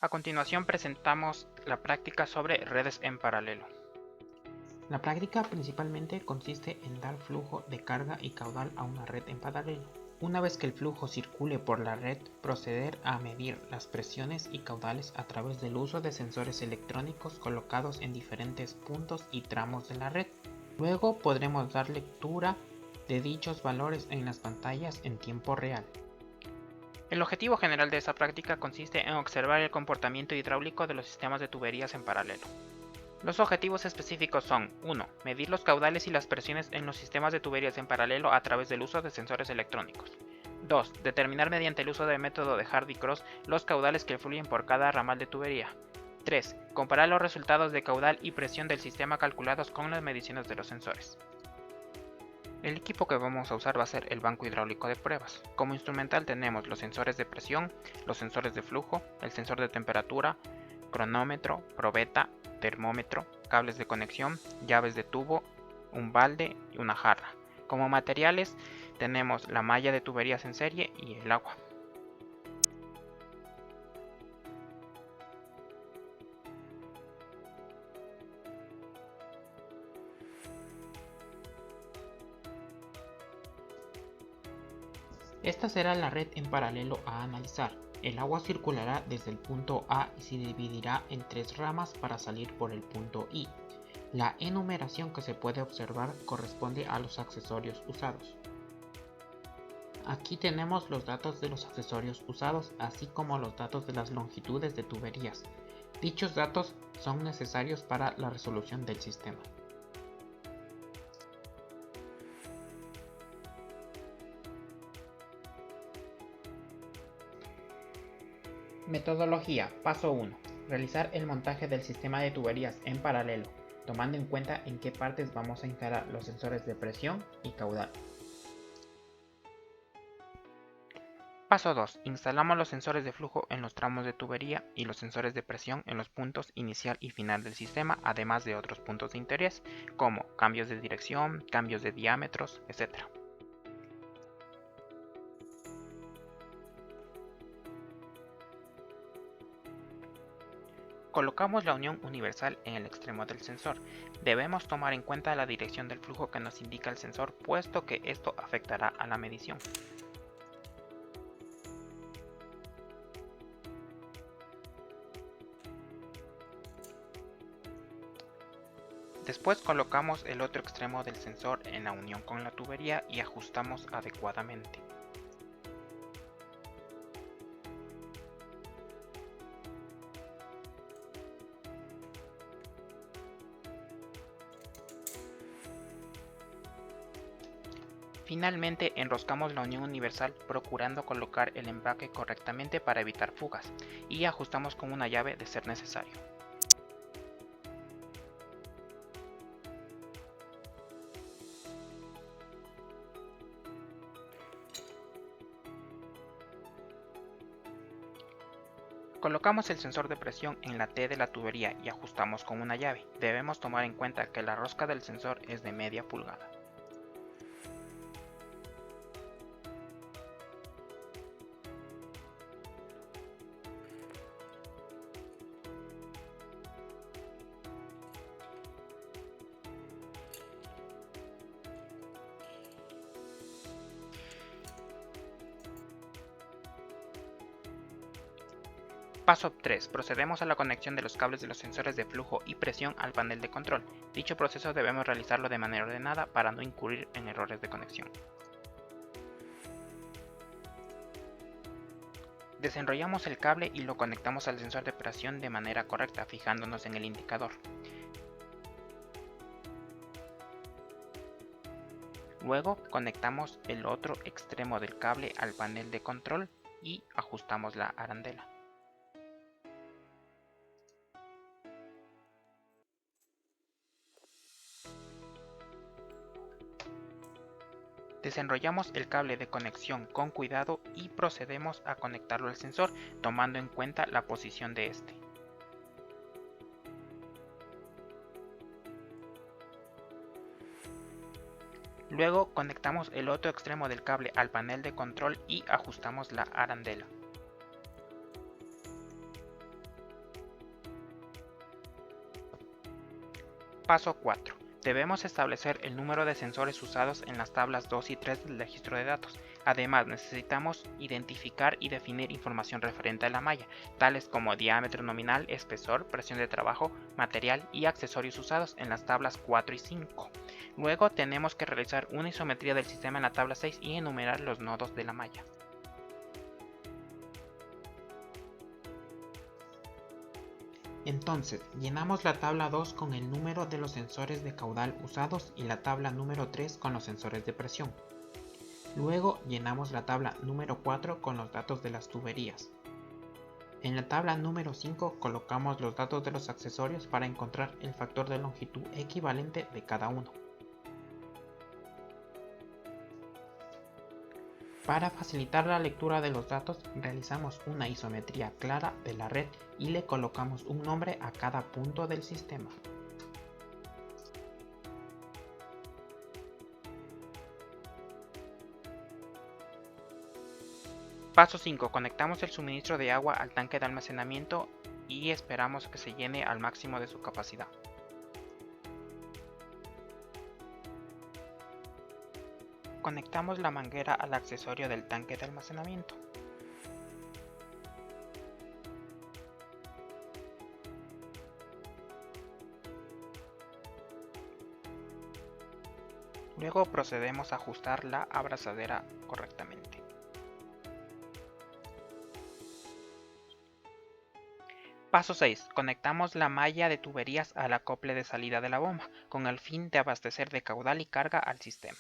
A continuación presentamos la práctica sobre redes en paralelo. La práctica principalmente consiste en dar flujo de carga y caudal a una red en paralelo. Una vez que el flujo circule por la red, proceder a medir las presiones y caudales a través del uso de sensores electrónicos colocados en diferentes puntos y tramos de la red. Luego podremos dar lectura de dichos valores en las pantallas en tiempo real. El objetivo general de esta práctica consiste en observar el comportamiento hidráulico de los sistemas de tuberías en paralelo. Los objetivos específicos son 1. Medir los caudales y las presiones en los sistemas de tuberías en paralelo a través del uso de sensores electrónicos. 2. Determinar mediante el uso del método de Hardy-Cross los caudales que fluyen por cada ramal de tubería. 3. Comparar los resultados de caudal y presión del sistema calculados con las mediciones de los sensores. El equipo que vamos a usar va a ser el banco hidráulico de pruebas. Como instrumental tenemos los sensores de presión, los sensores de flujo, el sensor de temperatura, cronómetro, probeta, termómetro, cables de conexión, llaves de tubo, un balde y una jarra. Como materiales tenemos la malla de tuberías en serie y el agua. Esta será la red en paralelo a analizar. El agua circulará desde el punto A y se dividirá en 3 ramas para salir por el punto I. La enumeración que se puede observar corresponde a los accesorios usados. Aquí tenemos los datos de los accesorios usados, así como los datos de las longitudes de tuberías. Dichos datos son necesarios para la resolución del sistema. Metodología. Paso 1. Realizar el montaje del sistema de tuberías en paralelo, tomando en cuenta en qué partes vamos a instalar los sensores de presión y caudal. Paso 2. Instalamos los sensores de flujo en los tramos de tubería y los sensores de presión en los puntos inicial y final del sistema, además de otros puntos de interés, como cambios de dirección, cambios de diámetros, etc. Colocamos la unión universal en el extremo del sensor. Debemos tomar en cuenta la dirección del flujo que nos indica el sensor, puesto que esto afectará a la medición. Después colocamos el otro extremo del sensor en la unión con la tubería y ajustamos adecuadamente. Finalmente enroscamos la unión universal procurando colocar el empaque correctamente para evitar fugas y ajustamos con una llave de ser necesario. Colocamos el sensor de presión en la T de la tubería y ajustamos con una llave. Debemos tomar en cuenta que la rosca del sensor es de media pulgada. Paso 3. Procedemos a la conexión de los cables de los sensores de flujo y presión al panel de control. Dicho proceso debemos realizarlo de manera ordenada para no incurrir en errores de conexión. Desenrollamos el cable y lo conectamos al sensor de presión de manera correcta, fijándonos en el indicador. Luego conectamos el otro extremo del cable al panel de control y ajustamos la arandela. Desenrollamos el cable de conexión con cuidado y procedemos a conectarlo al sensor, tomando en cuenta la posición de este. Luego conectamos el otro extremo del cable al panel de control y ajustamos la arandela. Paso 4. Debemos establecer el número de sensores usados en las tablas 2 y 3 del registro de datos. Además, necesitamos identificar y definir información referente a la malla, tales como diámetro nominal, espesor, presión de trabajo, material y accesorios usados en las tablas 4 y 5. Luego tenemos que realizar una isometría del sistema en la tabla 6 y enumerar los nodos de la malla. Entonces, llenamos la tabla 2 con el número de los sensores de caudal usados y la tabla número 3 con los sensores de presión. Luego llenamos la tabla número 4 con los datos de las tuberías. En la tabla número 5 colocamos los datos de los accesorios para encontrar el factor de longitud equivalente de cada uno. Para facilitar la lectura de los datos, realizamos una isometría clara de la red y le colocamos un nombre a cada punto del sistema. Paso 5. Conectamos el suministro de agua al tanque de almacenamiento y esperamos que se llene al máximo de su capacidad. Conectamos la manguera al accesorio del tanque de almacenamiento. Luego procedemos a ajustar la abrazadera correctamente. Paso 6. Conectamos la malla de tuberías al acople de salida de la bomba, con el fin de abastecer de caudal y carga al sistema.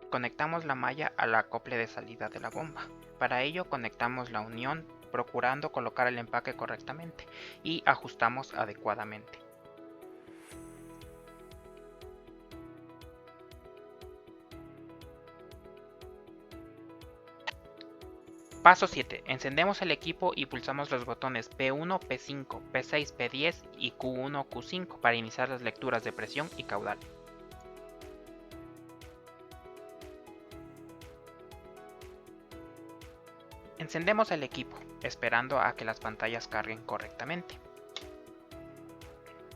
Conectamos la malla al acople de salida de la bomba. Para ello conectamos la unión procurando colocar el empaque correctamente y ajustamos adecuadamente. Paso 7. Encendemos el equipo y pulsamos los botones P1, P5, P6, P10 y Q1, Q5 para iniciar las lecturas de presión y caudal. Encendemos el equipo, esperando a que las pantallas carguen correctamente.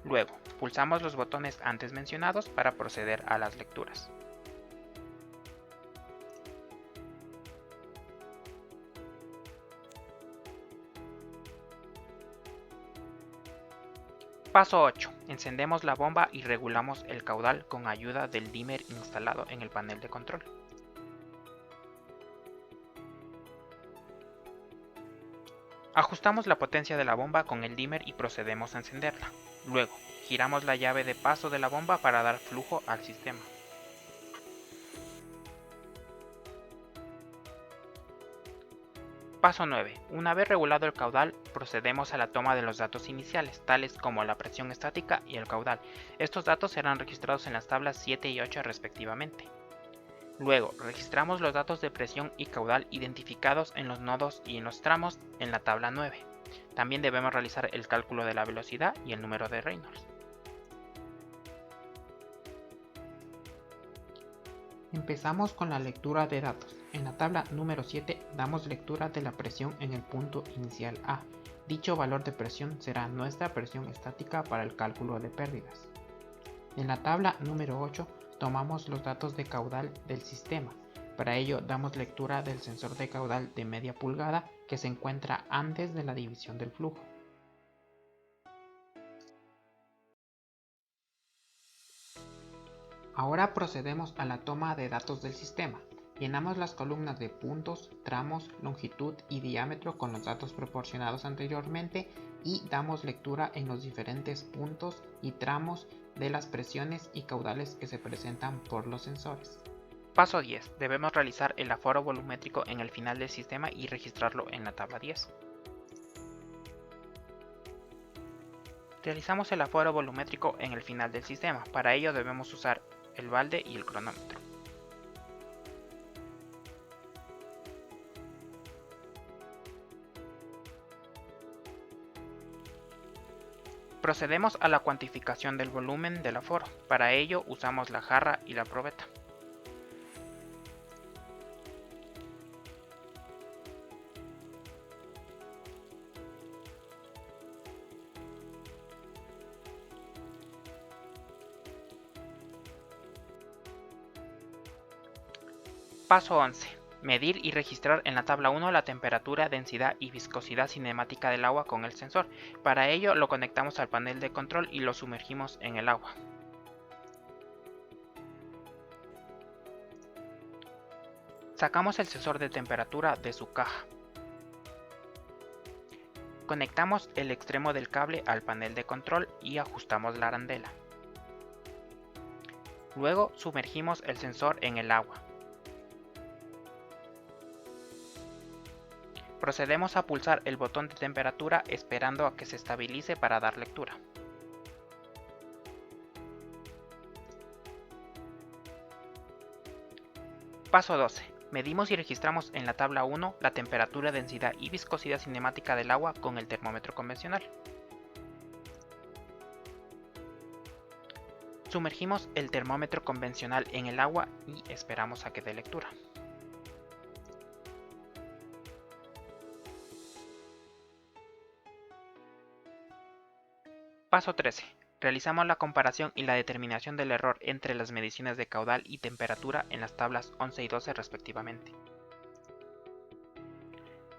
Luego, pulsamos los botones antes mencionados para proceder a las lecturas. Paso 8. Encendemos la bomba y regulamos el caudal con ayuda del dimmer instalado en el panel de control. Ajustamos la potencia de la bomba con el dimmer y procedemos a encenderla. Luego, giramos la llave de paso de la bomba para dar flujo al sistema. Paso 9. Una vez regulado el caudal, procedemos a la toma de los datos iniciales, tales como la presión estática y el caudal. Estos datos serán registrados en las tablas 7 y 8 respectivamente. Luego, registramos los datos de presión y caudal identificados en los nodos y en los tramos en la tabla 9. También debemos realizar el cálculo de la velocidad y el número de Reynolds. Empezamos con la lectura de datos. En la tabla número 7 damos lectura de la presión en el punto inicial A. Dicho valor de presión será nuestra presión estática para el cálculo de pérdidas. En la tabla número 8 tomamos los datos de caudal del sistema. Para ello damos lectura del sensor de caudal de media pulgada que se encuentra antes de la división del flujo. Ahora procedemos a la toma de datos del sistema. Llenamos las columnas de puntos, tramos, longitud y diámetro con los datos proporcionados anteriormente y damos lectura en los diferentes puntos y tramos de las presiones y caudales que se presentan por los sensores. Paso 10. Debemos realizar el aforo volumétrico en el final del sistema y registrarlo en la tabla 10. Realizamos el aforo volumétrico en el final del sistema. Para ello debemos usar el balde y el cronómetro. Procedemos a la cuantificación del volumen del aforo. Para ello usamos la jarra y la probeta. Paso 11. Medir y registrar en la tabla 1 la temperatura, densidad y viscosidad cinemática del agua con el sensor. Para ello lo conectamos al panel de control y lo sumergimos en el agua. Sacamos el sensor de temperatura de su caja. Conectamos el extremo del cable al panel de control y ajustamos la arandela. Luego sumergimos el sensor en el agua. Procedemos a pulsar el botón de temperatura esperando a que se estabilice para dar lectura. Paso 12. Medimos y registramos en la tabla 1 la temperatura, densidad y viscosidad cinemática del agua con el termómetro convencional. Sumergimos el termómetro convencional en el agua y esperamos a que dé lectura. Paso 13. Realizamos la comparación y la determinación del error entre las mediciones de caudal y temperatura en las tablas 11 y 12 respectivamente.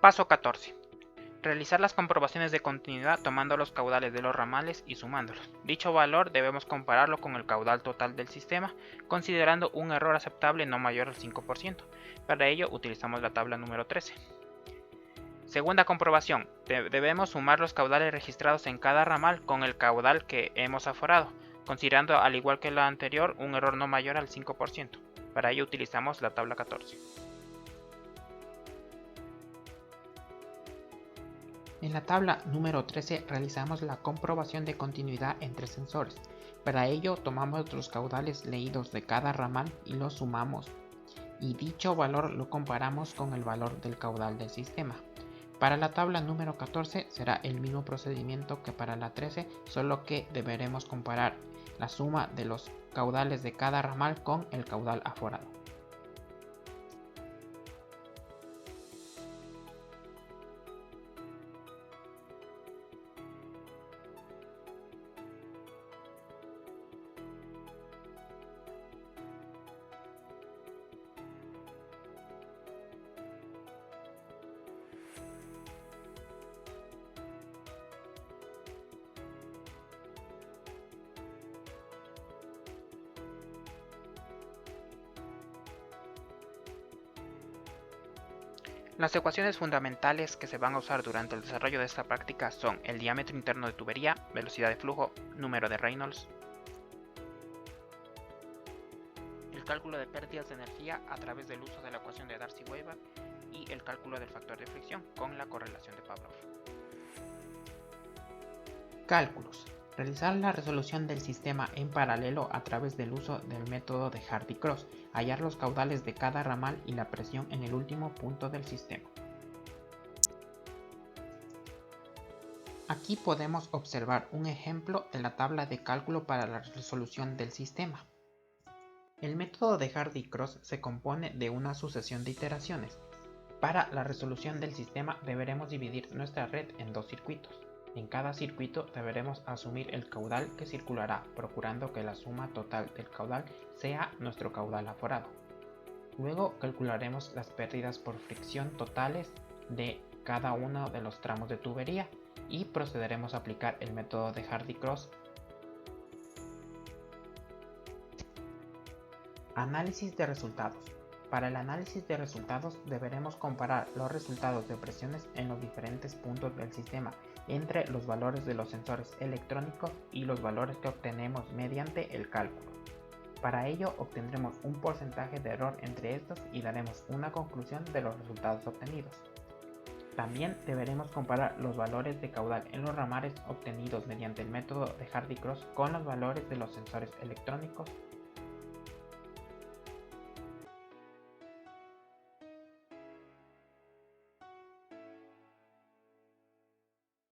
Paso 14. Realizar las comprobaciones de continuidad tomando los caudales de los ramales y sumándolos. Dicho valor debemos compararlo con el caudal total del sistema, considerando un error aceptable no mayor al 5%. Para ello utilizamos la tabla número 13. Segunda comprobación. Debemos sumar los caudales registrados en cada ramal con el caudal que hemos aforado, considerando al igual que la anterior un error no mayor al 5%. Para ello utilizamos la tabla 14. En la tabla número 13 realizamos la comprobación de continuidad entre sensores. Para ello tomamos los caudales leídos de cada ramal y los sumamos, y dicho valor lo comparamos con el valor del caudal del sistema. Para la tabla número 14 será el mismo procedimiento que para la 13, solo que deberemos comparar la suma de los caudales de cada ramal con el caudal aforado. Las ecuaciones fundamentales que se van a usar durante el desarrollo de esta práctica son el diámetro interno de tubería, velocidad de flujo, número de Reynolds, el cálculo de pérdidas de energía a través del uso de la ecuación de Darcy-Weber y el cálculo del factor de fricción con la correlación de Pavlov. Cálculos. Realizar la resolución del sistema en paralelo a través del uso del método de Hardy-Cross, hallar los caudales de cada ramal y la presión en el último punto del sistema. Aquí podemos observar un ejemplo de la tabla de cálculo para la resolución del sistema. El método de Hardy-Cross se compone de una sucesión de iteraciones. Para la resolución del sistema deberemos dividir nuestra red en dos circuitos. En cada circuito deberemos asumir el caudal que circulará, procurando que la suma total del caudal sea nuestro caudal aforado. Luego calcularemos las pérdidas por fricción totales de cada uno de los tramos de tubería y procederemos a aplicar el método de Hardy-Cross. Análisis de resultados. Para el análisis de resultados deberemos comparar los resultados de presiones en los diferentes puntos del sistema entre los valores de los sensores electrónicos y los valores que obtenemos mediante el cálculo. Para ello obtendremos un porcentaje de error entre estos y daremos una conclusión de los resultados obtenidos. También deberemos comparar los valores de caudal en los ramales obtenidos mediante el método de Hardy-Cross con los valores de los sensores electrónicos